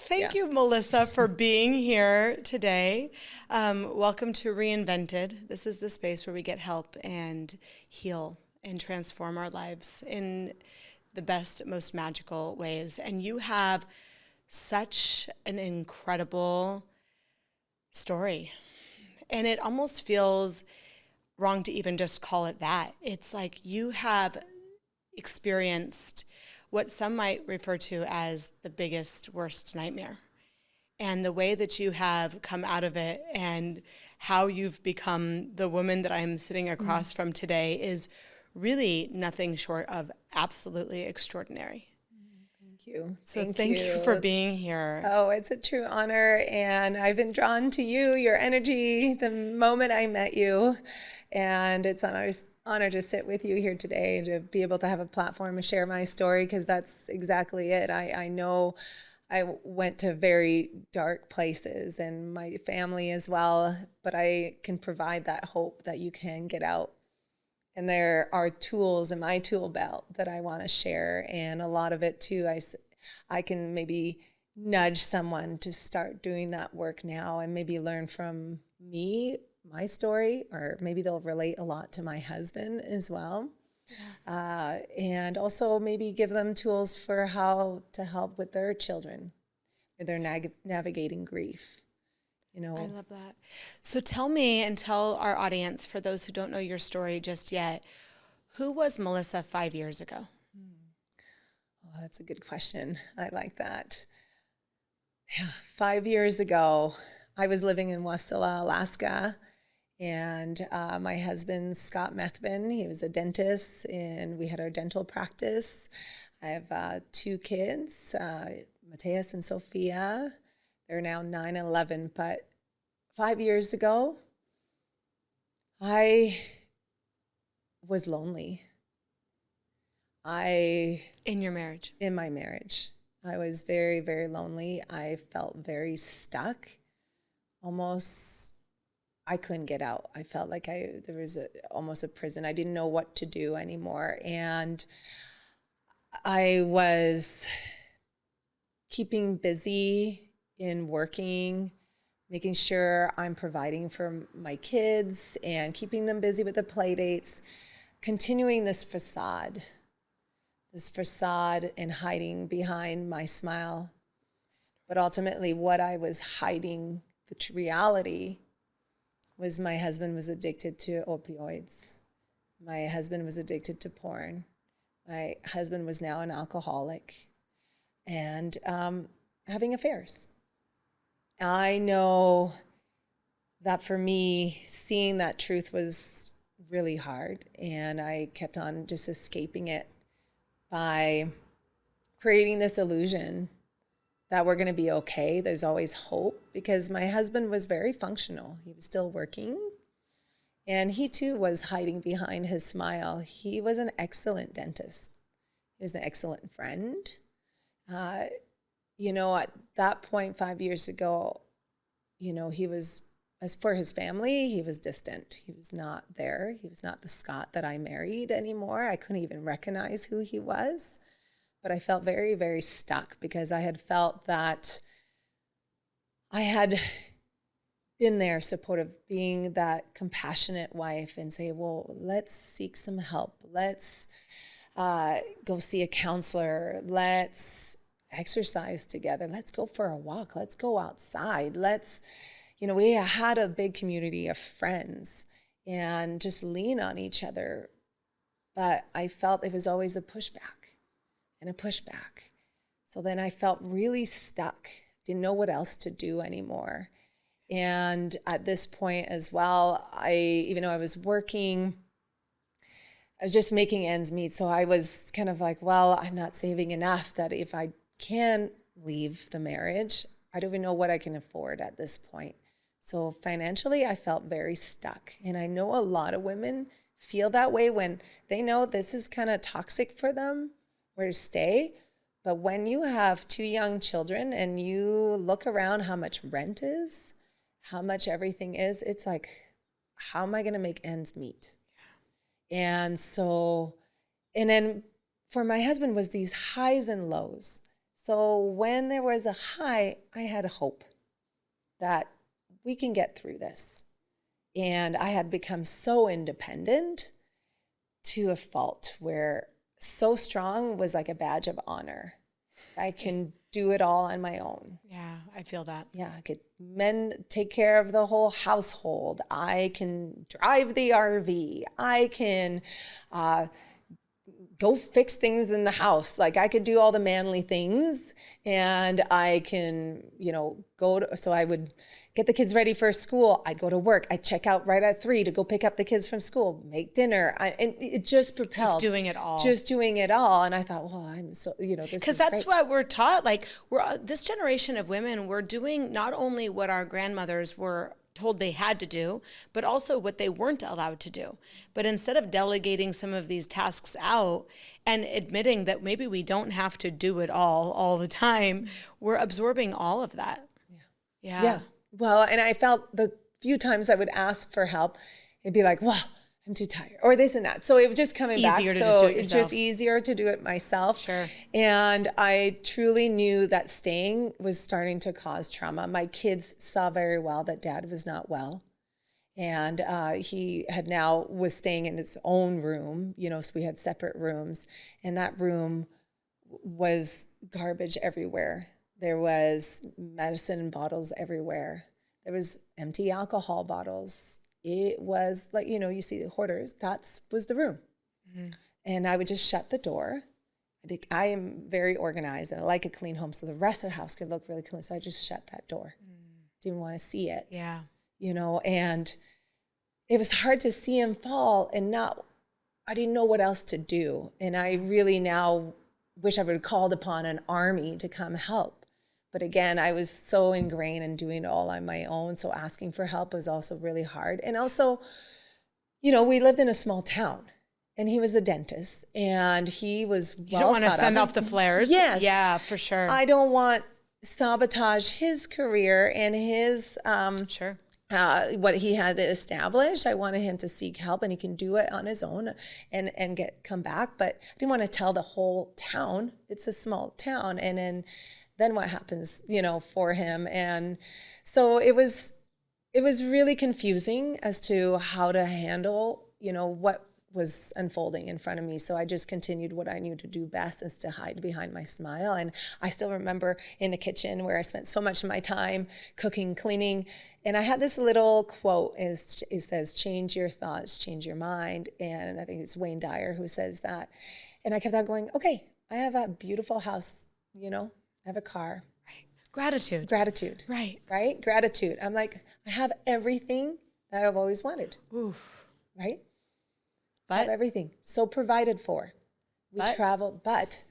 Thank you, Melissa, for being here today. Welcome to Reinvented. This is the space where we get help and heal and transform our lives in the best, most magical ways. And you have such an incredible story. And it almost feels wrong to even just call it that. It's like you have experienced what some might refer to as the biggest, worst nightmare. And the way that you have come out of it and how you've become the woman that I'm sitting across from today is really nothing short of absolutely extraordinary. Thank you. So thank you for being here. Oh, it's a true honor. And I've been drawn to you, your energy, the moment I met you. And it's an honor to sit with you here today, to be able to have a platform and share my story, because that's exactly it. I know I went to very dark places, and my family as well, but I can provide that hope that you can get out. And there are tools in my tool belt that I want to share. And a lot of it too, I can maybe nudge someone to start doing that work now and maybe learn from me, my story, or maybe they'll relate a lot to my husband as well. Yeah. And also maybe give them tools for how to help with their children, if they're navigating grief. You know, I love that. So tell me and tell our audience, for those who don't know your story just yet, who was Melissa 5 years ago? Oh, that's a good question. I like that. Yeah, 5 years ago, I was living in Wasilla, Alaska, and my husband, Scott Methvin, he was a dentist, and we had our dental practice. I have 2 kids, Mateus and Sophia. They're now 9 and 11, but 5 years ago, I was lonely. In your marriage? In my marriage. I was very, very lonely. I felt very stuck. Almost, I couldn't get out. I felt like there was almost a prison. I didn't know what to do anymore. And I was keeping busy in working, making sure I'm providing for my kids and keeping them busy with the play dates, continuing this facade and hiding behind my smile. But ultimately what I was hiding, the reality, was my husband was addicted to opioids. My husband was addicted to porn. My husband was now an alcoholic and having affairs. I know that for me, seeing that truth was really hard, and I kept on just escaping it by creating this illusion that we're going to be okay. There's always hope, because my husband was very functional. He was still working, and he too was hiding behind his smile. He was an excellent dentist. He was an excellent friend. At that point 5 years ago, he was, as for his family, he was distant. He was not there. He was not the Scott that I married anymore. I couldn't even recognize who he was. But I felt very, very stuck, because I had felt that I had been there supportive, being that compassionate wife, and say, well, let's seek some help. Let's go see a counselor. Let's exercise together. Let's go for a walk. Let's go outside. We had a big community of friends and just lean on each other. But I felt it was always a pushback and a pushback. So then I felt really stuck. Didn't know what else to do anymore. And at this point as well, even though I was working, I was just making ends meet. So I was kind of like, well, I'm not saving enough that if I can leave the marriage, I don't even know what I can afford at this point. So financially, I felt very stuck. And I know a lot of women feel that way when they know this is kind of toxic for them, where to stay. But when you have 2 young children and you look around how much rent is, how much everything is, it's like, how am I going to make ends meet? And then for my husband was these highs and lows. So when there was a high, I had a hope that we can get through this. And I had become so independent to a fault where so strong was like a badge of honor. I can do it all on my own. Yeah, I feel that. Yeah, I could take care of the whole household. I can drive the RV. I can go fix things in the house. Like I could do all the manly things, and I can, so I would get the kids ready for school. I'd go to work. I'd check out right at 3 to go pick up the kids from school, make dinner. And it just propelled. Just doing it all. Just doing it all. And I thought, well, I'm so, this is because that's great. what we're taught. Like this generation of women, we're doing not only what our grandmothers were told they had to do, but also what they weren't allowed to do. But instead of delegating some of these tasks out and admitting that maybe we don't have to do it all the time, we're absorbing all of that. Yeah. Well, and I felt the few times I would ask for help, it'd be like, well, I'm too tired, or this and that. So it was just coming back. So it's just easier to do it myself. Sure. And I truly knew that staying was starting to cause trauma. My kids saw very well that Dad was not well. And he was staying in his own room, so we had separate rooms. And that room was garbage everywhere. There was medicine bottles everywhere. There was empty alcohol bottles. It was like, you see the hoarders, that was the room. Mm-hmm. And I would just shut the door. I am very organized and I like a clean home. So the rest of the house could look really clean. So I just shut that door. Didn't want to see it. Yeah. And it was hard to see him fall and I didn't know what else to do. And I really now wish I would have called upon an army to come help. But again, I was so ingrained in doing it all on my own. So asking for help was also really hard. And also, we lived in a small town and he was a dentist and he was well thought of. You don't want to send off the flares. Yes. Yeah, for sure. I don't want sabotage his career and his, sure. What he had established. I wanted him to seek help and he can do it on his own and come back. But I didn't want to tell the whole town. It's a small town. And then what happens, for him. And so it was really confusing as to how to handle, what was unfolding in front of me. So I just continued what I knew to do best, is to hide behind my smile. And I still remember in the kitchen where I spent so much of my time cooking, cleaning. And I had this little quote, it says, change your thoughts, change your mind. And I think it's Wayne Dyer who says that. And I kept on going, okay, I have a beautiful house, I have a car. Right. Gratitude. Right. Gratitude. I'm like, I have everything that I've always wanted. Oof. Right? I have everything. So provided for. We travel, but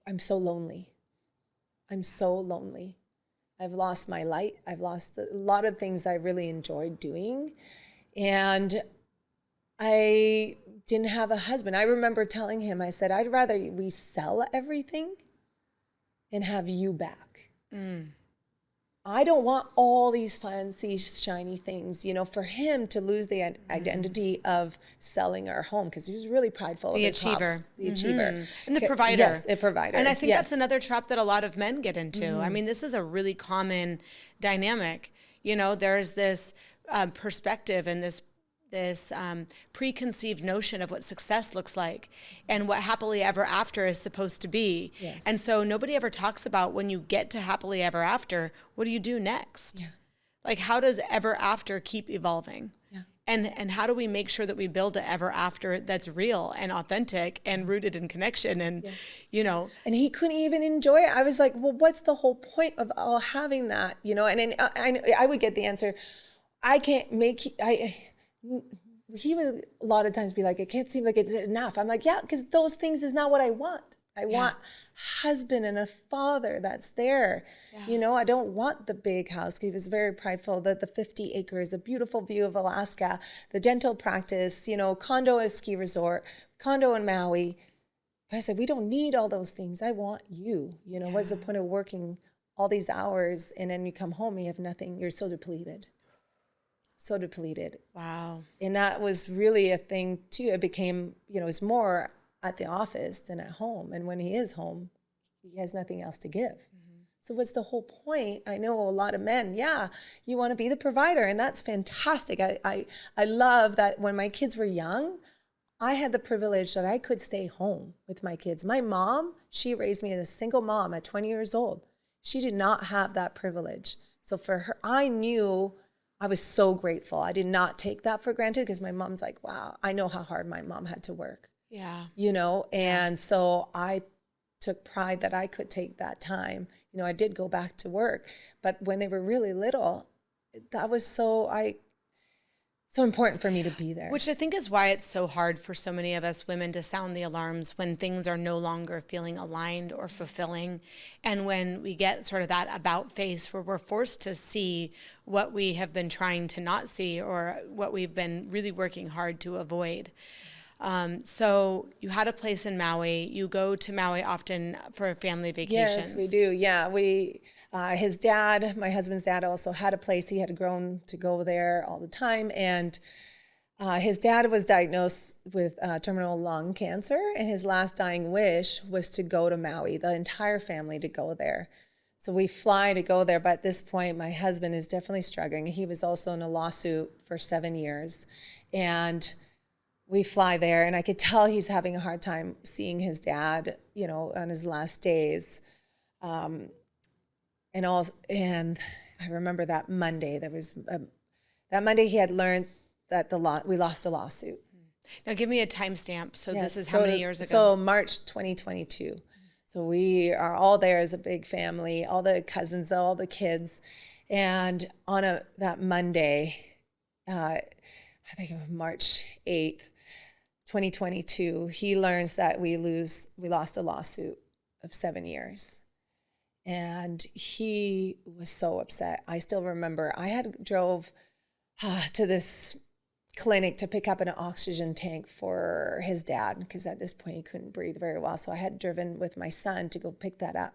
I'm so lonely. I've lost my light. I've lost a lot of things I really enjoyed doing. And I didn't have a husband. I remember telling him, I said, I'd rather we sell everything and have you back. I don't want all these fancy, shiny things, for him to lose the identity of selling our home, because he was really prideful of his house. The achiever. And the provider. Yes, a provider. And I think that's another trap that a lot of men get into. I mean, this is a really common dynamic. There's this perspective and this preconceived notion of what success looks like and what happily ever after is supposed to be. Yes. And so nobody ever talks about, when you get to happily ever after, what do you do next? Yeah. Like, how does ever after keep evolving? Yeah. And how do we make sure that we build an ever after that's real and authentic and rooted in connection and, And he couldn't even enjoy it. I was like, well, what's the whole point of all having that? And then I would get the answer, I can't make, he would a lot of times be like, it can't seem like it's enough. I'm like, yeah, because those things is not what I want. I want husband and a father that's there. Yeah. I don't want the big house. He was very prideful that the 50 acres, a beautiful view of Alaska, the dental practice, condo at a ski resort, condo in Maui. But I said, we don't need all those things. I want you. What's the point of working all these hours and then you come home and you have nothing? You're so depleted. Wow. And that was really a thing too. It became, it's more at the office than at home. And when he is home, He has nothing else to give. So what's the whole point? I know a lot of men, yeah, you want to be the provider, and that's fantastic. I love that when my kids were young, I had the privilege that I could stay home with my kids. My mom, she raised me as a single mom at 20 years old. She did not have that privilege. So for her, I knew I was so grateful. I did not take that for granted because my mom's like, wow, I know how hard my mom had to work. Yeah. And so I took pride that I could take that time. I did go back to work, but when they were really little, that was so important for me to be there. Which I think is why it's so hard for so many of us women to sound the alarms when things are no longer feeling aligned or fulfilling. And when we get sort of that about face where we're forced to see what we have been trying to not see or what we've been really working hard to avoid. So you had a place in Maui. You go to Maui often for family vacations. Yes, we do. Yeah, his dad, my husband's dad, also had a place. He had grown to go there all the time, and his dad was diagnosed with terminal lung cancer, and his last dying wish was to go to Maui, the entire family to go there. So we fly to go there, but at this point, my husband is definitely struggling. He was also in a lawsuit for 7 years, and we fly there, and I could tell he's having a hard time seeing his dad, on his last days. And I remember that Monday, that Monday he had learned that we lost a lawsuit. Now give me a timestamp. So Yes, this is how many years ago? So March 2022. So we are all there as a big family, all the cousins, all the kids. And on that Monday, I think it was March 8th, 2022, he learns that we lost a lawsuit of 7 years. And he was so upset. I still remember I had drove to this clinic to pick up an oxygen tank for his dad because at this point he couldn't breathe very well. So I had driven with my son to go pick that up.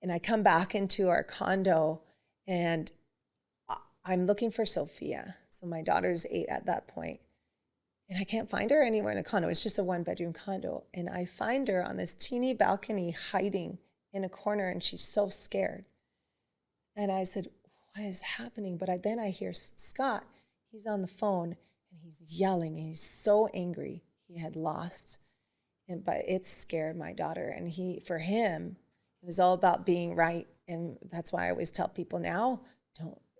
And I come back into our condo and I'm looking for Sophia. So my daughter's 8 at that point. And I can't find her anywhere in the condo. It's just a 1-bedroom condo. And I find her on this teeny balcony hiding in a corner, and she's so scared. And I said, what is happening? But then I hear Scott. He's on the phone, and he's yelling, and he's so angry. He had lost. But it scared my daughter. And for him, it was all about being right. And that's why I always tell people now,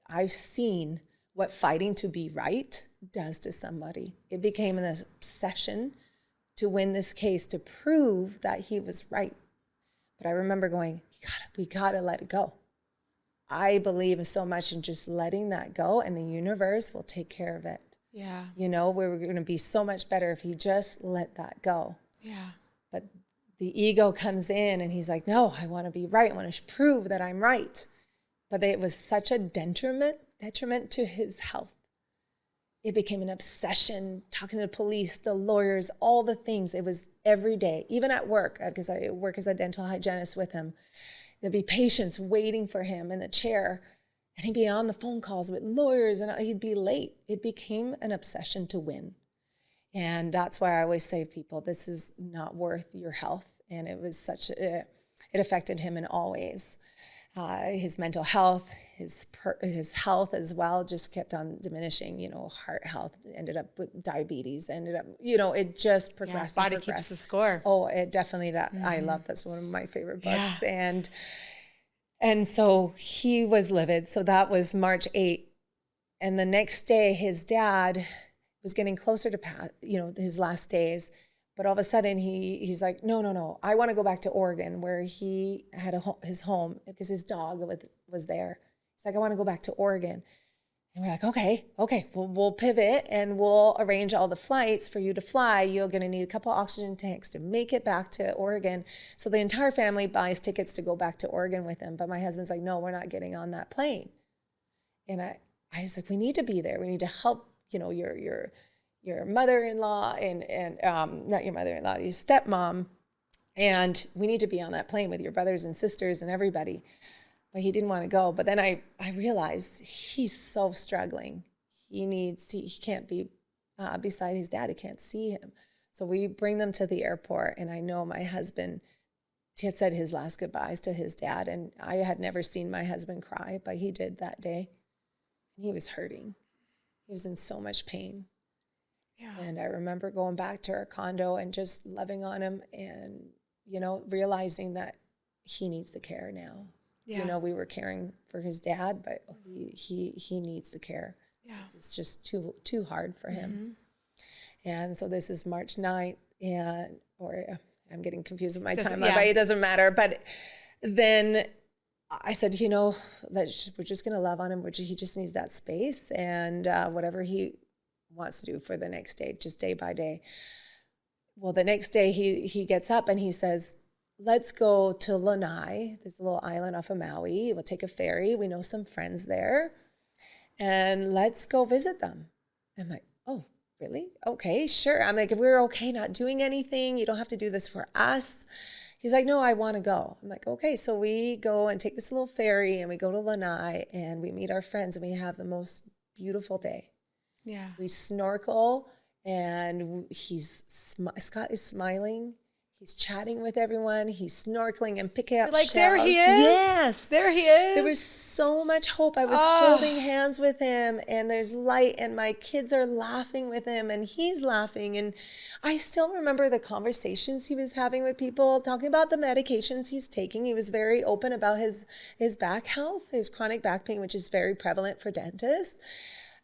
I've seen what fighting to be right does to somebody. It became an obsession to win this case, to prove that he was right. But I remember going, we gotta let it go. I believe so much in just letting that go, and the universe will take care of it. Yeah. We're gonna be so much better if he just let that go. Yeah. But the ego comes in and he's like, no, I wanna be right. I wanna prove that I'm right. But it was such a detriment to his health. It became an obsession, talking to the police, the lawyers, all the things. It was every day, even at work, because I work as a dental hygienist with him. There'd be patients waiting for him in the chair, and he'd be on the phone calls with lawyers, and he'd be late. It became an obsession to win. And that's why I always say to people, this is not worth your health. And it was it affected him in all ways. His mental health, his health as well just kept on diminishing. Heart health, ended up with diabetes, ended up, it just progressed. Yeah, body keeps the score. Oh, it definitely, I love, that's one of my favorite books. Yeah. And so he was livid. So that was March 8th. And the next day, his dad was getting closer to his last days. But all of a sudden, he's like, no, I want to go back to Oregon where he had his home because his dog was there. He's like, I want to go back to Oregon. And we're like, okay, we'll pivot and we'll arrange all the flights for you to fly. You're going to need a couple oxygen tanks to make it back to Oregon. So the entire family buys tickets to go back to Oregon with him. But my husband's like, no, we're not getting on that plane. And I was like, we need to be there. We need to help, your mother-in-law and not your mother-in-law, your stepmom, and we need to be on that plane with your brothers and sisters and everybody. But he didn't want to go. But then I realized he's so struggling. He can't be beside his dad. He can't see him. So we bring them to the airport, and I know my husband he had said his last goodbyes to his dad, and I had never seen my husband cry, but he did that day. He was hurting. He was in so much pain. Yeah. And I remember going back to our condo and just loving on him and, you know, realizing that he needs the care now. Yeah. You know, we were caring for his dad, but he needs the care. Yeah. It's just too hard for him. And so this is March 9th, I'm getting confused with my timeline, but it doesn't matter. But then I said, you know, we're just going to love on him. He just needs that space, and whatever he wants to do for the next day, just day by day. Well, the next day he gets up and he says, let's go to Lanai. There's a little island off of Maui. We'll take a ferry. We know some friends there, and let's go visit them. I'm like, oh, really? Okay, sure. I'm like, if we're okay not doing anything, you don't have to do this for us. He's like, no, I want to go. I'm like, okay. So we go and take this little ferry and we go to Lanai and we meet our friends and we have the most beautiful day. Yeah. We snorkel and Scott is smiling. He's chatting with everyone. He's snorkeling and picking up like, shells. there he is. Yes. There he is. There was so much hope. I was holding hands with him, and there's light, and my kids are laughing with him, and he's laughing. And I still remember the conversations he was having with people, talking about the medications he's taking. He was very open about his back health, his chronic back pain, which is very prevalent for dentists.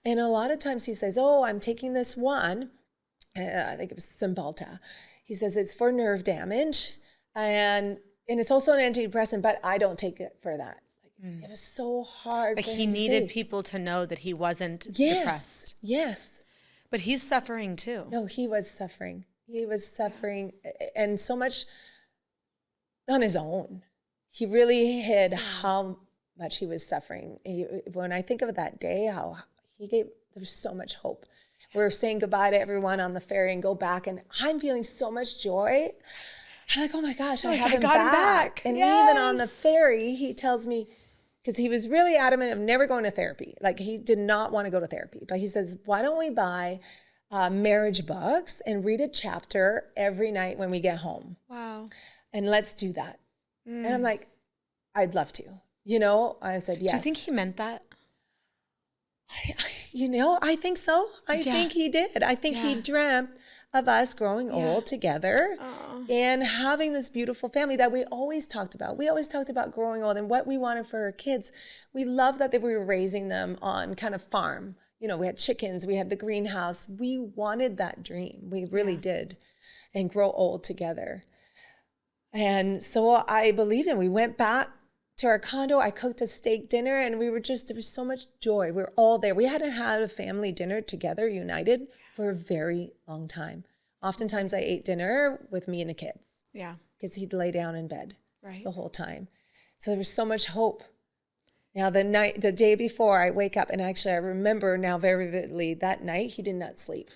And a lot of times he says, oh, I'm taking this one. I think it was Cymbalta. He says it's for nerve damage, and it's also an antidepressant, but I don't take it for that. It was so hard. Like, for he him to needed say. people to know that he wasn't Yes, depressed. yes. But he's suffering too. No, he was suffering. He was suffering, and so much on his own. He really hid how much he was suffering. When I think of that day, how there was so much hope. We're saying goodbye to everyone on the ferry and go back, and I'm feeling so much joy. I'm like, oh my gosh, I have him back. And even on the ferry, he tells me, because he was really adamant of never going to therapy. Like, he did not want to go to therapy. But he says, why don't we buy marriage books and read a chapter every night when we get home? Wow. And let's do that. And I'm like, I'd love to. You know, I said, yes. Do you think he meant that? I think so. I think he did. I think he dreamt of us growing old together and having this beautiful family that we always talked about. We always talked about growing old and what we wanted for our kids. We loved that we were raising them on kind of farm. You know, we had chickens, we had the greenhouse. We wanted that dream. We really did. And grow old together. And so I believed him. We went back to our condo. I cooked a steak dinner, and there was so much joy. We were all there. We hadn't had a family dinner together, united, for a very long time. Oftentimes I ate dinner with me and the kids. Yeah. Because he'd lay down in bed the whole time. So there was so much hope. Now the day before, I wake up, and actually I remember now very vividly, that night he did not sleep.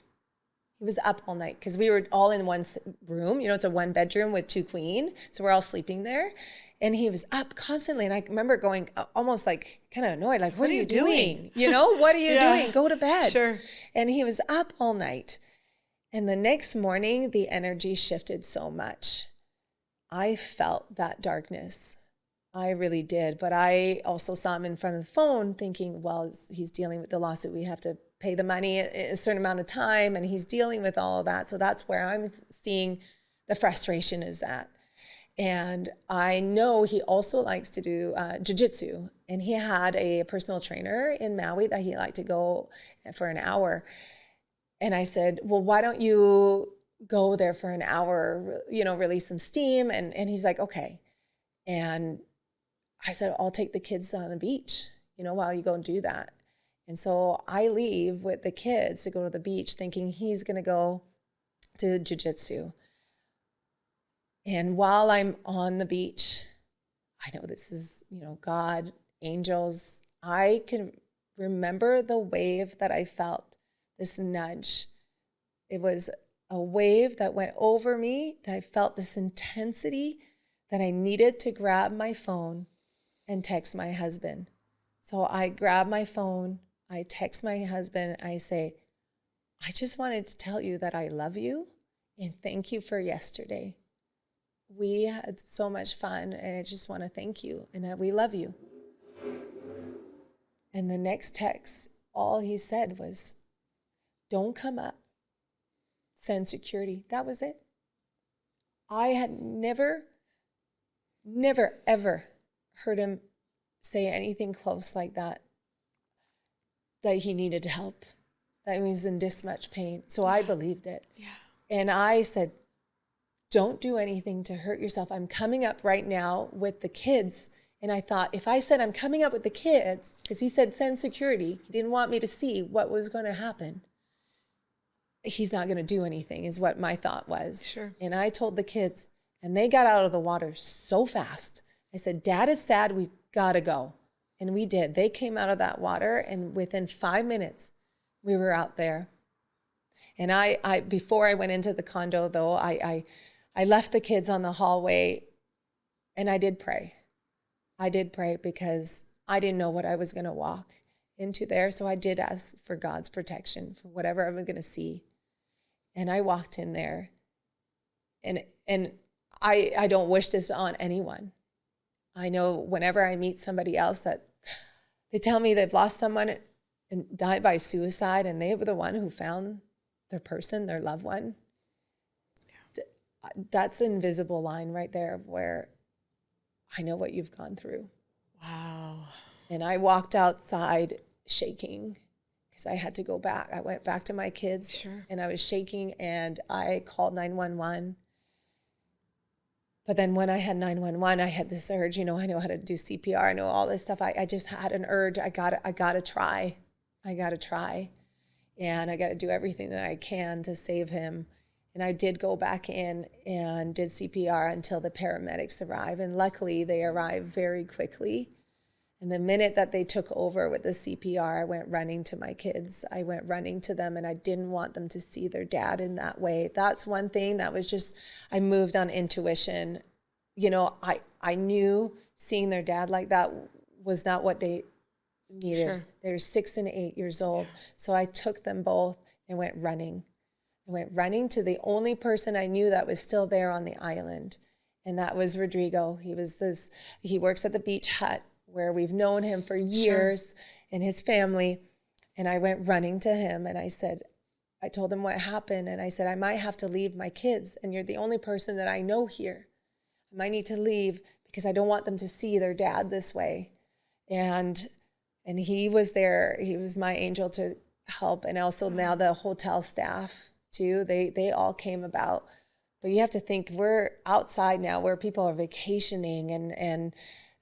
He was up all night because we were all in one room. You know, it's a 1-bedroom with 2 queen. So we're all sleeping there. And he was up constantly. And I remember going almost like kind of annoyed, like, what are you doing? You know, what are you doing? Go to bed. Sure. And he was up all night. And the next morning, the energy shifted so much. I felt that darkness. I really did. But I also saw him in front of the phone thinking, well, he's dealing with the lawsuit. We have to pay the money a certain amount of time. And he's dealing with all of that. So that's where I'm seeing the frustration is at. And I know he also likes to do jiu-jitsu. And he had a personal trainer in Maui that he liked to go for an hour. And I said, well, why don't you go there for an hour, you know, release some steam? And he's like, okay. And I said, I'll take the kids on the beach, you know, while you go and do that. And so I leave with the kids to go to the beach thinking he's going to go to jiu-jitsu. And while I'm on the beach, I know this is, you know, God, angels, I can remember the wave that I felt, this nudge. It was a wave that went over me, that I felt this intensity that I needed to grab my phone and text my husband. So I grab my phone, I text my husband, I say, I just wanted to tell you that I love you and thank you for yesterday. We had so much fun, and I just want to thank you, and that we love you. And the next text, all he said was, don't come up, send security. That was it. I had never, ever heard him say anything close like that he needed help, that he was in this much pain. So I believed it. Yeah. And I said, don't do anything to hurt yourself. I'm coming up right now with the kids. And I thought, if I said I'm coming up with the kids, because he said send security, he didn't want me to see what was going to happen. He's not going to do anything, is what my thought was. Sure. And I told the kids, and they got out of the water so fast. I said, Dad is sad, we got to go. And we did. They came out of that water, and within 5 minutes, we were out there. And I before I went into the condo, though, I left the kids on the hallway, and I did pray. I did pray because I didn't know what I was going to walk into there. So I did ask for God's protection for whatever I was going to see. And I walked in there, and I don't wish this on anyone. I know whenever I meet somebody else that they tell me they've lost someone and died by suicide, and they were the one who found their person, their loved one. Yeah. That's an invisible line right there where I know what you've gone through. Wow. And I walked outside shaking because I had to go back. I went back to my kids. Sure. And I was shaking, and I called 911. But then when I had 911, I had this urge, I know how to do CPR. I know all this stuff. I just had an urge. I gotta try. I gotta try. And I gotta do everything that I can to save him. And I did go back in and did CPR until the paramedics arrived. And luckily, they arrived very quickly. And the minute that they took over with the CPR, I went running to my kids. I went running to them, and I didn't want them to see their dad in that way. That's one thing that was just, I moved on intuition. I knew seeing their dad like that was not what they needed. Sure. They were 6 and 8 years old. Yeah. So I took them both and went running. I went running to the only person I knew that was still there on the island, and that was Rodrigo. He works at the beach hut where we've known him for years. Sure. And his family. And I went running to him, and I told him what happened, and I said, I might have to leave my kids, and you're the only person that I know here. I might need to leave because I don't want them to see their dad this way. And he was there. He was my angel to help. And also now the hotel staff too, they all came about. But you have to think, we're outside now where people are vacationing, and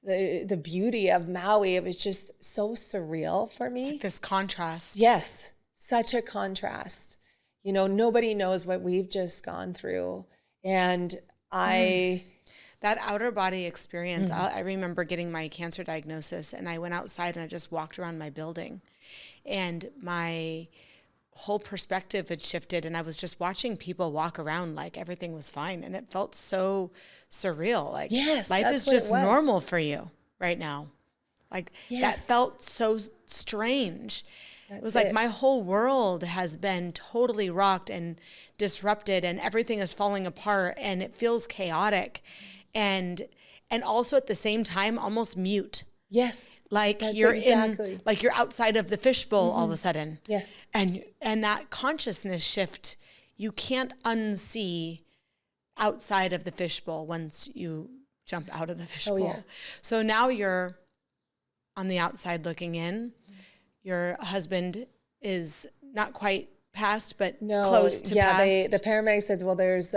the beauty of Maui, it was just so surreal for me. It's like this contrast. Yes, such a contrast. Nobody knows what we've just gone through. And that outer body experience, I remember getting my cancer diagnosis, and I went outside and I just walked around my building, and my whole perspective had shifted, and I was just watching people walk around like everything was fine, and it felt so surreal. Like, yes, life is just normal for you right now. Like, yes. That felt so strange. It was like my whole world has been totally rocked and disrupted, and everything is falling apart, and it feels chaotic, and also at the same time almost mute. Yes. Like you're like you're outside of the fishbowl all of a sudden. Yes. And that consciousness shift, you can't unsee outside of the fishbowl once you jump out of the fishbowl. Oh, yeah. So now you're on the outside looking in. Your husband is not quite passed, but close to passed. Yeah, the paramedics said, well, there's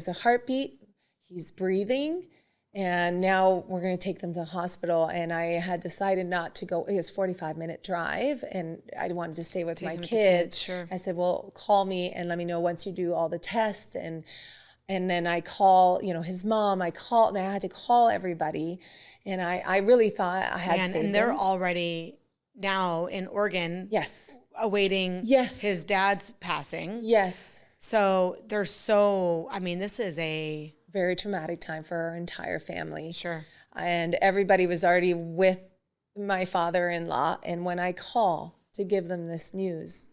a heartbeat. He's breathing. And now we're going to take them to the hospital. And I had decided not to go. It was a 45-minute drive, and I wanted to stay with my kids. Sure. I said, well, call me and let me know once you do all the tests. And then I call, his mom. I had to call everybody. And I really thought I had saved and they're already now in Oregon. Yes. Awaiting his dad's passing. Yes. So this is a very traumatic time for our entire family. Sure. And everybody was already with my father-in-law. And when I call to give them this news,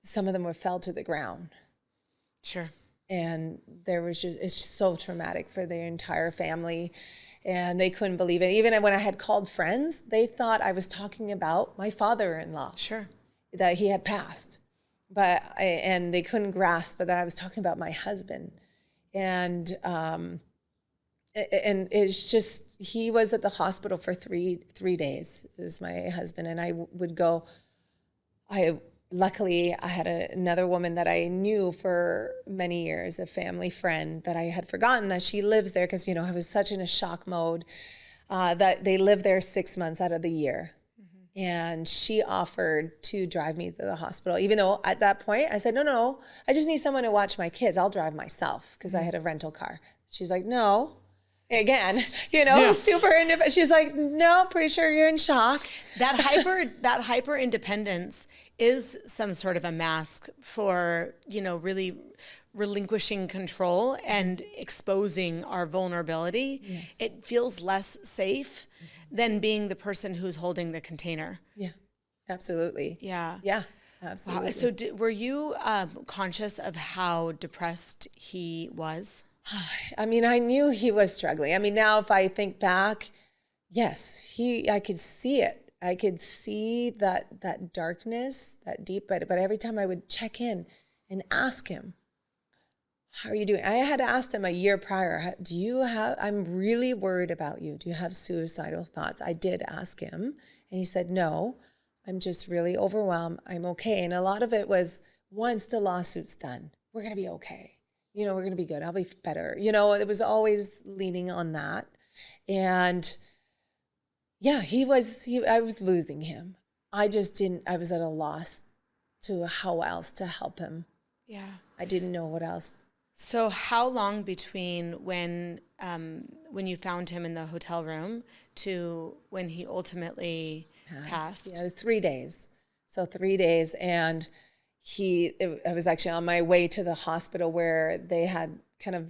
some of them fell to the ground. Sure. And it's so traumatic for their entire family. And they couldn't believe it. Even when I had called friends, they thought I was talking about my father-in-law. Sure. That he had passed. And they couldn't grasp that I was talking about my husband. And it's just, he was at the hospital for three days. It was my husband. And I would go, luckily, I had another woman that I knew for many years, a family friend that I had forgotten that she lives there because, I was such in a shock mode that they live there 6 months out of the year. Mm-hmm. And she offered to drive me to the hospital, even though at that point I said, no, I just need someone to watch my kids. I'll drive myself because I had a rental car. She's like, no. Again, super independent. She's like, no, pretty sure you're in shock. That hyper independence is some sort of a mask for, really relinquishing control and exposing our vulnerability. Yes. It feels less safe than being the person who's holding the container. Yeah, absolutely. Yeah. Yeah, absolutely. Wow. So were you conscious of how depressed he was? I mean, I knew he was struggling. I mean, now if I think back, yes, I could see it. I could see that darkness, that deep, but every time I would check in and ask him, how are you doing? I had asked him a year prior, I'm really worried about you. Do you have suicidal thoughts? I did ask him, and he said, no, I'm just really overwhelmed. I'm okay. And a lot of it was, once the lawsuit's done, we're going to be okay. We're going to be good. I'll be better. It was always leaning on that. And yeah, I was losing him. I was at a loss to how else to help him. Yeah. I didn't know what else. So how long between when you found him in the hotel room to when he ultimately passed? Yeah, it was 3 days. So 3 days, and I was actually on my way to the hospital where they had kind of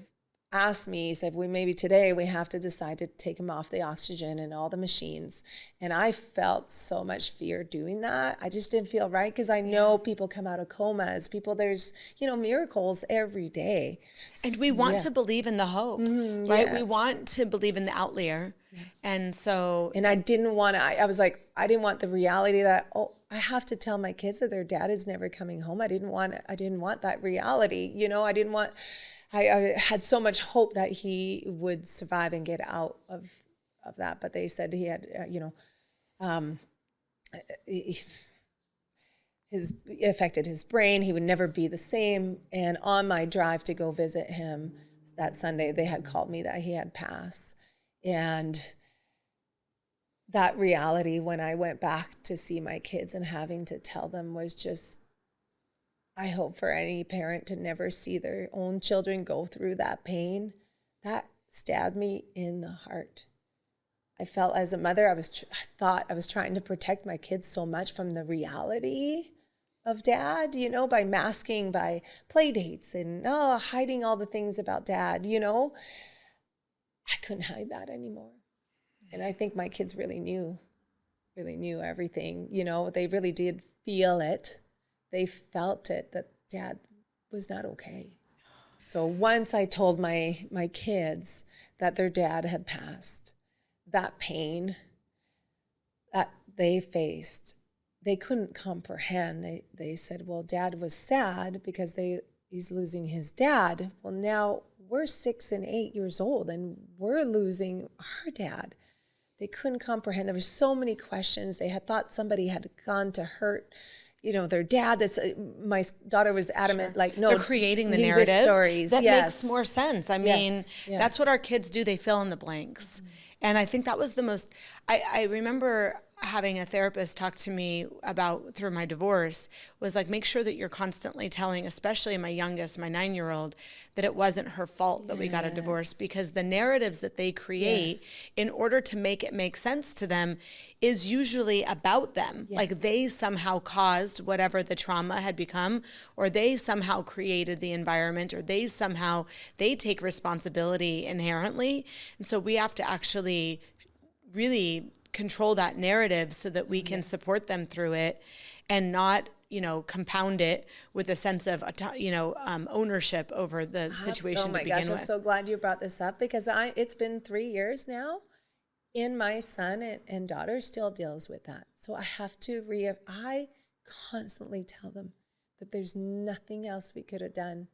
asked me, said, well, maybe today we have to decide to take him off the oxygen and all the machines. And I felt so much fear doing that. I just didn't feel right, because I know people come out of comas. There's, miracles every day. And we want to believe in the hope, right? Yes. We want to believe in the outlier. Yeah. And I didn't want to, I was like, I didn't want the reality that, I have to tell my kids that their dad is never coming home. I didn't want that reality. I had so much hope that he would survive and get out of that. But they said he had, it affected his brain. He would never be the same. And on my drive to go visit him that Sunday, they had called me that he had passed. And that reality, when I went back to see my kids and having to tell them, was just, I hope for any parent to never see their own children go through that pain. That stabbed me in the heart. I felt as a mother, I thought I was trying to protect my kids so much from the reality of dad, by masking, by play dates and hiding all the things about dad, I couldn't hide that anymore. And I think my kids really knew everything. They really did feel it. They felt it, that dad was not okay. So once I told my kids that their dad had passed, that pain that they faced, they couldn't comprehend. They said, well, dad was sad because he's losing his dad. Well, now we're 6 and 8 years old and we're losing our dad. They couldn't comprehend. There were so many questions. They had thought somebody had gone to hurt, their dad. My daughter was adamant, Sure. like, no. They're creating the narrative. Stories. That Yes. makes more sense. I mean, that's what our kids do. They fill in the blanks. Mm-hmm. And I think that was the most, I remember having a therapist talk to me about, through my divorce, was like, make sure that you're constantly telling, especially my youngest, my 9-year-old, that it wasn't her fault that we got a divorce, because the narratives that they create in order to make it make sense to them is usually about them. Like they somehow caused whatever the trauma had become, or they somehow created the environment, or they take responsibility inherently. And so we have to actually really control that narrative so that we can support them through it and not compound it with a sense of, ownership over the situation to begin with. I'm so glad you brought this up, because it's been 3 years now, and my son and daughter still deals with that. So I have to I constantly tell them that there's nothing else we could have done.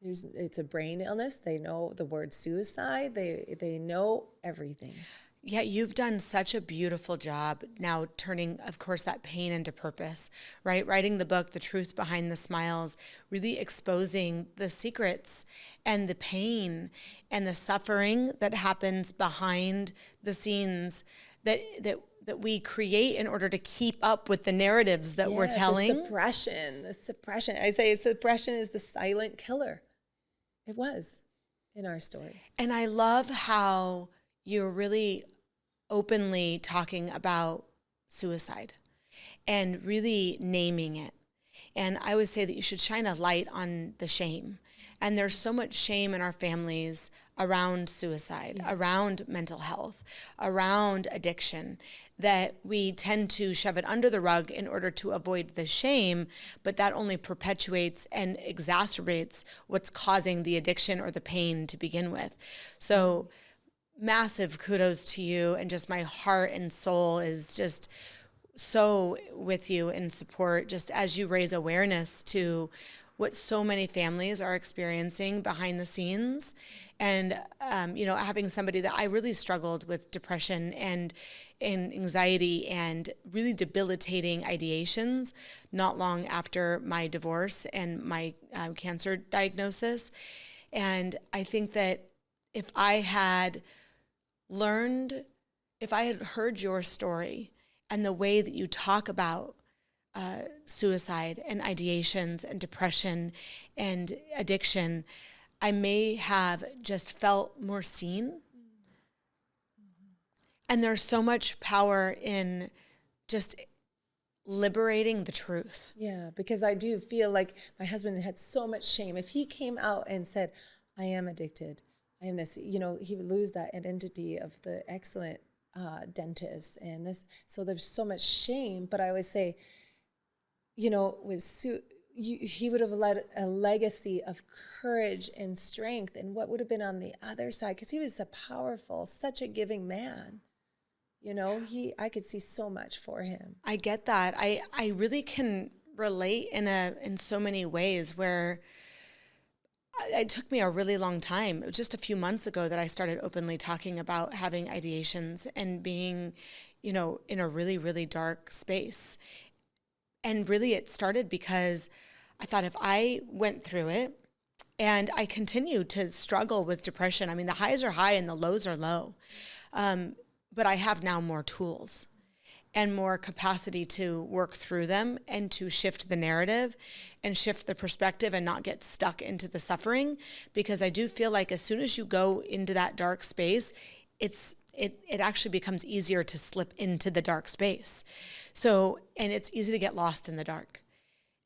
It's a brain illness. They know the word suicide. They know everything. Yeah, you've done such a beautiful job now turning, of course, that pain into purpose, right? Writing the book, The Truth Behind the Smiles, really exposing the secrets and the pain and the suffering that happens behind the scenes that we create in order to keep up with the narratives that we're telling. The suppression. I say suppression is the silent killer. It was in our story. And I love how you're really openly talking about suicide and really naming it. And I would say that you should shine a light on the shame. And there's so much shame in our families around suicide, around mental health, around addiction, that we tend to shove it under the rug in order to avoid the shame, but that only perpetuates and exacerbates what's causing the addiction or the pain to begin with. So massive kudos to you, and just my heart and soul is just so with you in support, just as you raise awareness to what so many families are experiencing behind the scenes. And, having somebody that I really struggled with depression and anxiety and really debilitating ideations not long after my divorce and my cancer diagnosis. And I think that if I had heard your story and the way that you talk about suicide and ideations and depression and addiction, I may have just felt more seen. Mm-hmm. And there's so much power in just liberating the truth. Yeah, because I do feel like my husband had so much shame. If he came out and said, I am addicted, I am this, he would lose that identity of the excellent dentist and this. So there's so much shame. But I always say, he would have led a legacy of courage and strength, and what would have been on the other side, because he was such a giving man. I could see so much for him. I get that. I really can relate in so many ways, where it took me a really long time. It was just a few months ago that I started openly talking about having ideations and being, in a really, really dark space. And really it started because I thought, if I went through it and I continued to struggle with depression, I mean, the highs are high and the lows are low. But I have now more tools and more capacity to work through them and to shift the narrative and shift the perspective and not get stuck into the suffering. Because I do feel like as soon as you go into that dark space, it actually becomes easier to slip into the dark space. So, and it's easy to get lost in the dark.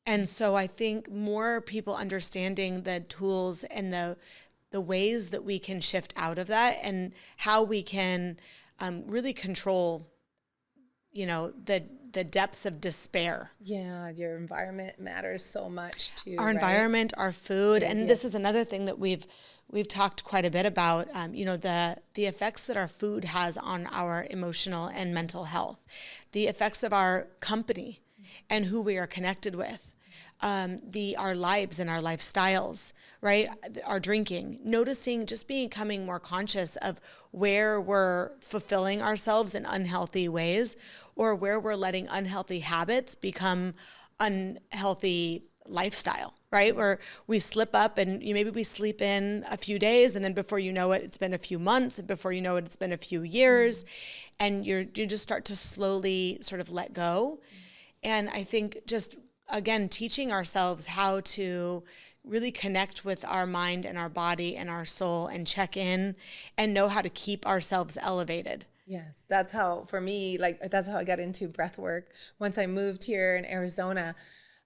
And so I think more people understanding the tools and the ways that we can shift out of that, and how we can really control, the depths of despair. Yeah, your environment matters so much too. Our environment, our food, and this is another thing that we've talked quite a bit about. The effects that our food has on our emotional and mental health, the effects of our company and who we are connected with. Our lives and our lifestyles, right? Our drinking, noticing, just becoming more conscious of where we're fulfilling ourselves in unhealthy ways, or where we're letting unhealthy habits become unhealthy lifestyle, right? Where we slip up and maybe we sleep in a few days, and then before you know it, it's been a few months, and before you know it, it's been a few years, and you just start to slowly sort of let go. And I think just, again, teaching ourselves how to really connect with our mind and our body and our soul and check in and know how to keep ourselves elevated. Yes, that's how, for me, that's how I got into breath work. Once I moved here in Arizona,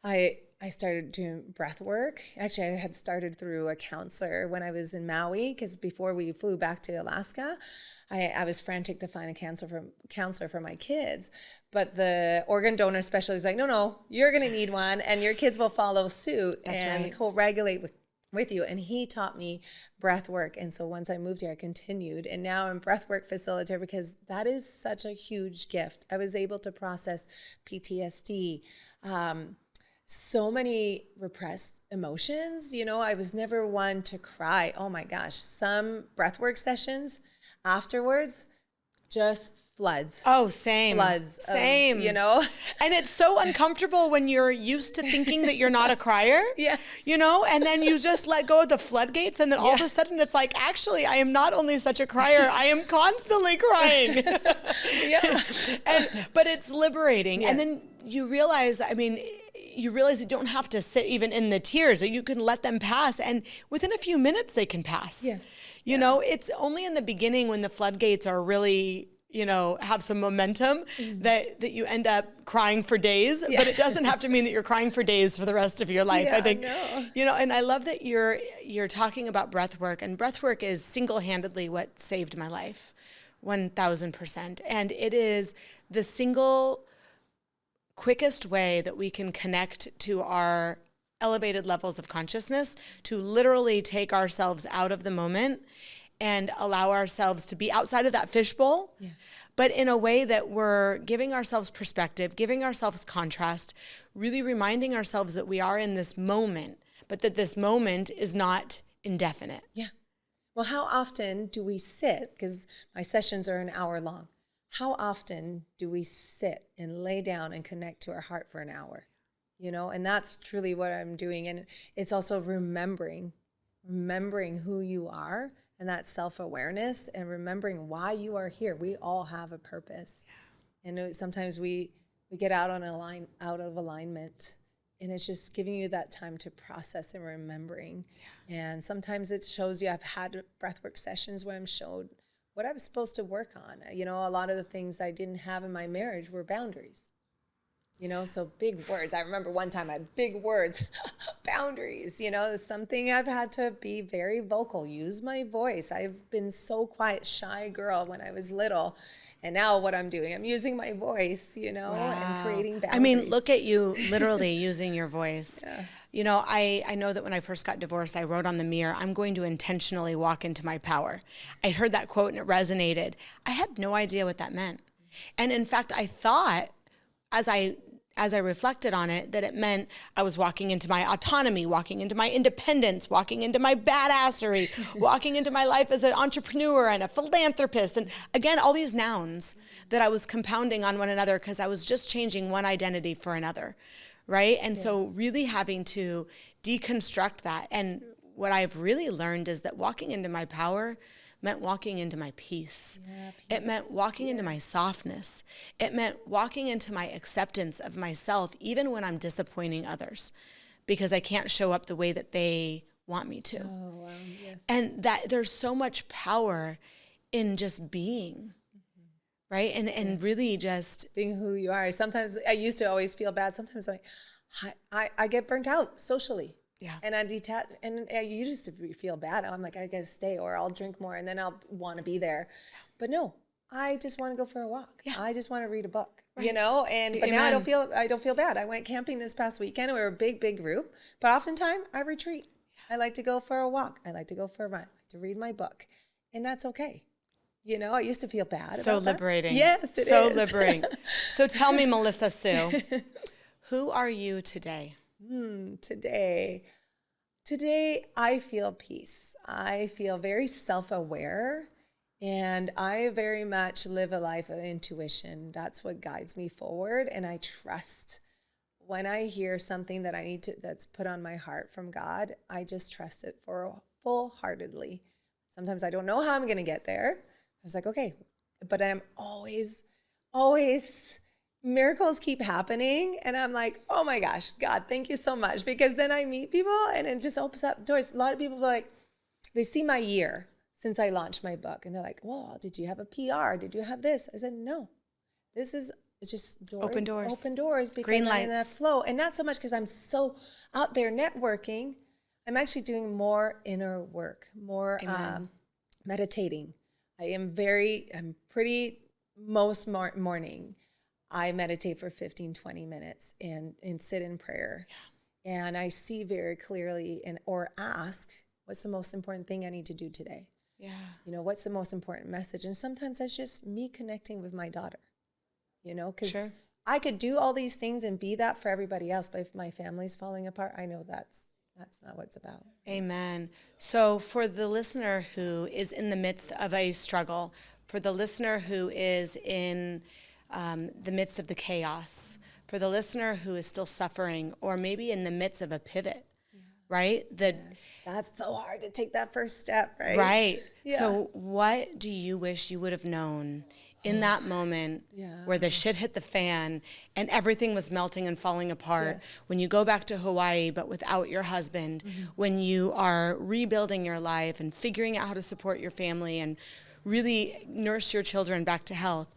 I started doing breath work. Actually, I had started through a counselor when I was in Maui, because before we flew back to Alaska, I was frantic to find a counselor for my kids, but the organ donor specialist is like, no, you're going to need one, and your kids will follow suit and co-regulate with you. And he taught me breath work. And so once I moved here, I continued. And now I'm breathwork facilitator because that is such a huge gift. I was able to process PTSD, so many repressed emotions. You know, I was never one to cry. Oh my gosh. Some breathwork sessions afterwards, just floods. Oh, same. Floods. Same. You know? And it's so uncomfortable when you're used to thinking that you're not a crier. Yes. You know, and then you just let go of the floodgates, and then all of a sudden it's like, actually, I am not only such a crier, I am constantly crying. But it's liberating. Yes. And then you realize, you don't have to sit even in the tears, or you can let them pass, and within a few minutes they can pass. Yes. You know, it's only in the beginning when the floodgates are really, have some momentum that you end up crying for days, but it doesn't have to mean that you're crying for days for the rest of your life. I think, and I love that you're talking about breath work, and breath work is single-handedly what saved my life, 1,000%. And it is the single quickest way that we can connect to our elevated levels of consciousness, to literally take ourselves out of the moment and allow ourselves to be outside of that fishbowl, but in a way that we're giving ourselves perspective, giving ourselves contrast, really reminding ourselves that we are in this moment, but that this moment is not indefinite. Yeah. Well, how often do we sit, because my sessions are an hour long, how often do we sit and lay down and connect to our heart for an hour? And that's truly what I'm doing. And it's also remembering who you are, and that self-awareness, and remembering why you are here. We all have a purpose. And sometimes we get out of alignment, and it's just giving you that time to process and remembering. And sometimes it shows you, I've had breathwork sessions where I'm showed what I was supposed to work on. A lot of the things I didn't have in my marriage were boundaries. So big words. I remember one time I had big words, boundaries, something I've had to be very vocal, use my voice. I've been so quiet, shy girl when I was little. And now what I'm doing, I'm using my voice, and creating boundaries. Look at you literally using your voice. Yeah. I know that when I first got divorced, I wrote on the mirror, I'm going to intentionally walk into my power. I heard that quote and it resonated. I had no idea what that meant. And in fact, I thought, as I reflected on it, that it meant I was walking into my autonomy, walking into my independence, walking into my badassery, walking into my life as an entrepreneur and a philanthropist. And again, all these nouns that I was compounding on one another because I was just changing one identity for another, right? And so really having to deconstruct that. And what I've really learned is that walking into my power meant walking into my peace. It meant walking into my softness. It meant walking into my acceptance of myself, even when I'm disappointing others, because I can't show up the way that they want me to. Oh, wow. Yes. And that there's so much power in just being, right? And really just being who you are. Sometimes I used to always feel bad. Sometimes I get burnt out socially. Yeah. And I detach, and you used to feel bad. I'm like, I gotta stay, or I'll drink more, and then I'll want to be there. But no, I just want to go for a walk. Yeah. I just want to read a book, but now I don't feel bad. I went camping this past weekend, and we were a big group. But oftentimes I retreat. I like to go for a walk. I like to go for a run. I like to read my book, and that's okay. I used to feel bad. So about liberating. That. Yes, it so is. So liberating. So tell me, Melissa Sue, who are you today? Today I feel peace. I feel very self-aware, and I very much live a life of intuition. That's what guides me forward, and I trust. When I hear something that that's put on my heart from God, I just trust it full-heartedly. Sometimes I don't know how I'm going to get there. I was like, okay, but I'm always miracles keep happening, and I'm like, oh my gosh, God, thank you so much, because then I meet people and it just opens up doors. A lot of people they see my year since I launched my book, and they're like, well, did you have a PR? Did you have this? I said, no, it's just open doors, because green lights. I'm in that flow, and not so much because I'm so out there networking. I'm actually doing more inner work, more meditating. I'm pretty, most morning, I meditate for 15, 20 minutes and sit in prayer. Yeah. And I see very clearly or ask, what's the most important thing I need to do today? Yeah. You know, what's the most important message? And sometimes that's just me connecting with my daughter, you know, because I could do all these things and be that for everybody else. But if my family's falling apart, I know that's not what it's about. Amen. So for the listener who is in the midst of a struggle, for the listener who is in the midst of the chaos, for the listener who is still suffering or maybe in the midst of a pivot, right? That's so hard to take that first step, right? Right. Yeah. So what do you wish you would have known in that moment where the shit hit the fan and everything was melting and falling apart, when you go back to Hawaii but without your husband, when you are rebuilding your life and figuring out how to support your family and really nurse your children back to health,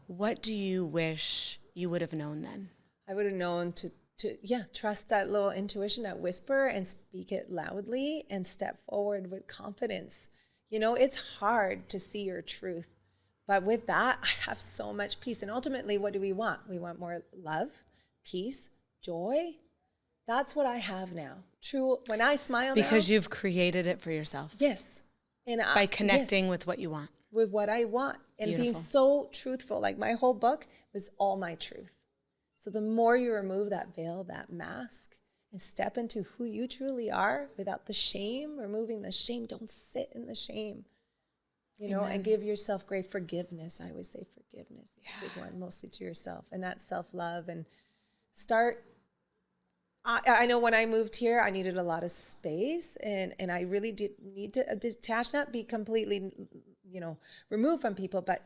what do you wish you would have known then? I would have known to trust that little intuition, that whisper, and speak it loudly and step forward with confidence. You know, it's hard to see your truth. But with that, I have so much peace. And ultimately, what do we want? We want more love, peace, joy. That's what I have now. True. When I smile because you've created it for yourself. Yes. And by connecting with what you want. With what I want. And being so truthful. Like my whole book was all my truth. So the more you remove that veil, that mask, and step into who you truly are without the shame, removing the shame, don't sit in the shame. You know, and give yourself great forgiveness. I always say forgiveness is a big one, mostly to yourself. And that's self-love. And start, I know when I moved here, I needed a lot of space. And I really did need to detach, not be completely, you know, removed from people, but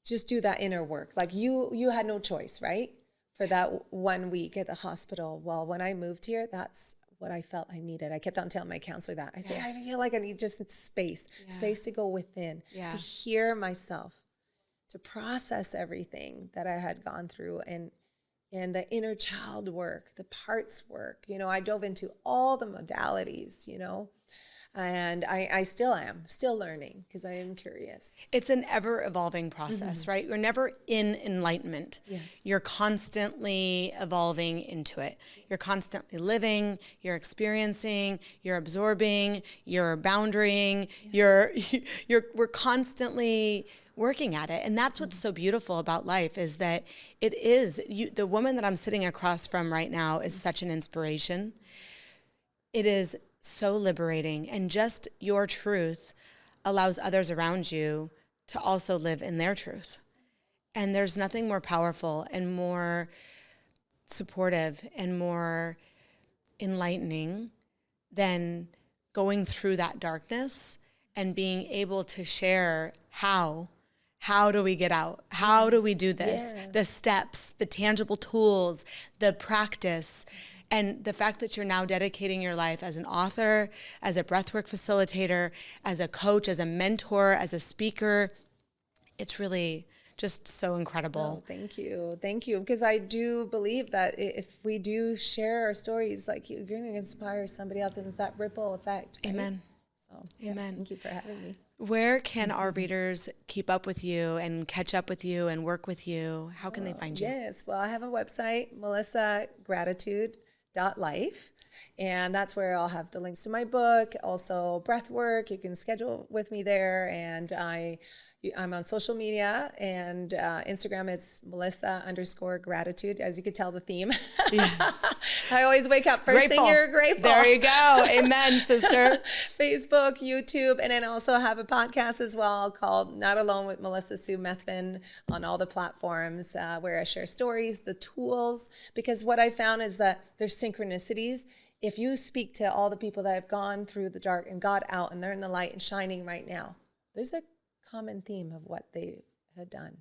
just do that inner work. Like you had no choice, right? For that 1 week at the hospital. Well, when I moved here, that's what I felt I needed. I kept on telling my counselor that. I say, I feel like I need just space to go within, to hear myself, to process everything that I had gone through, and the inner child work, the parts work. You know, I dove into all the modalities, you know, and I still am learning because I am curious. It's an ever evolving process, right? You're never in enlightenment. Yes. You're constantly evolving into it. You're constantly living, you're experiencing, you're absorbing, you're boundarying, we're constantly working at it. And that's what's so beautiful about life is that the woman that I'm sitting across from right now is such an inspiration. It is so liberating, and just your truth allows others around you to also live in their truth. And there's nothing more powerful and more supportive and more enlightening than going through that darkness and being able to share how do we get out? How do we do this? Yes. The steps, the tangible tools, the practice. And the fact that you're now dedicating your life as an author, as a breathwork facilitator, as a coach, as a mentor, as a speaker, it's really just so incredible. Oh, thank you. Thank you. Because I do believe that if we do share our stories, like you're going to inspire somebody else, and it's that ripple effect. Right? Amen. So, amen. Thank you for having me. Where can our readers keep up with you and catch up with you and work with you? How can they find you? Yes. Well, I have a website, melissagratitude.life. And that's where I'll have the links to my book, also Breathwork. You can schedule with me there. And I'm on social media, and Instagram is Melissa_gratitude. As you could tell, the theme. Yes. I always wake up first thing you're grateful. There you go. Amen, sister. Facebook, YouTube, and then I also have a podcast as well called Not Alone with Melissa Sue Methvin on all the platforms where I share stories, the tools, because what I found is that there's synchronicities. If you speak to all the people that have gone through the dark and got out and they're in the light and shining right now, there's a common theme of what they had done.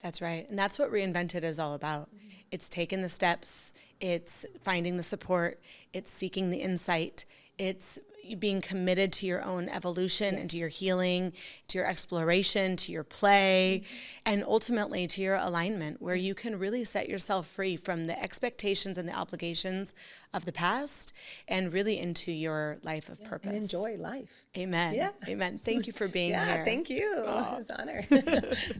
That's right. And that's what Reinvented is all about. Mm-hmm. It's taking the steps, it's finding the support, it's seeking the insight, It's being committed to your own evolution and to your healing, to your exploration, to your play, and ultimately to your alignment, where you can really set yourself free from the expectations and the obligations of the past and really into your life of purpose. And enjoy life. Amen. Yeah. Amen. Thank you for being here. Thank you. It was an honor.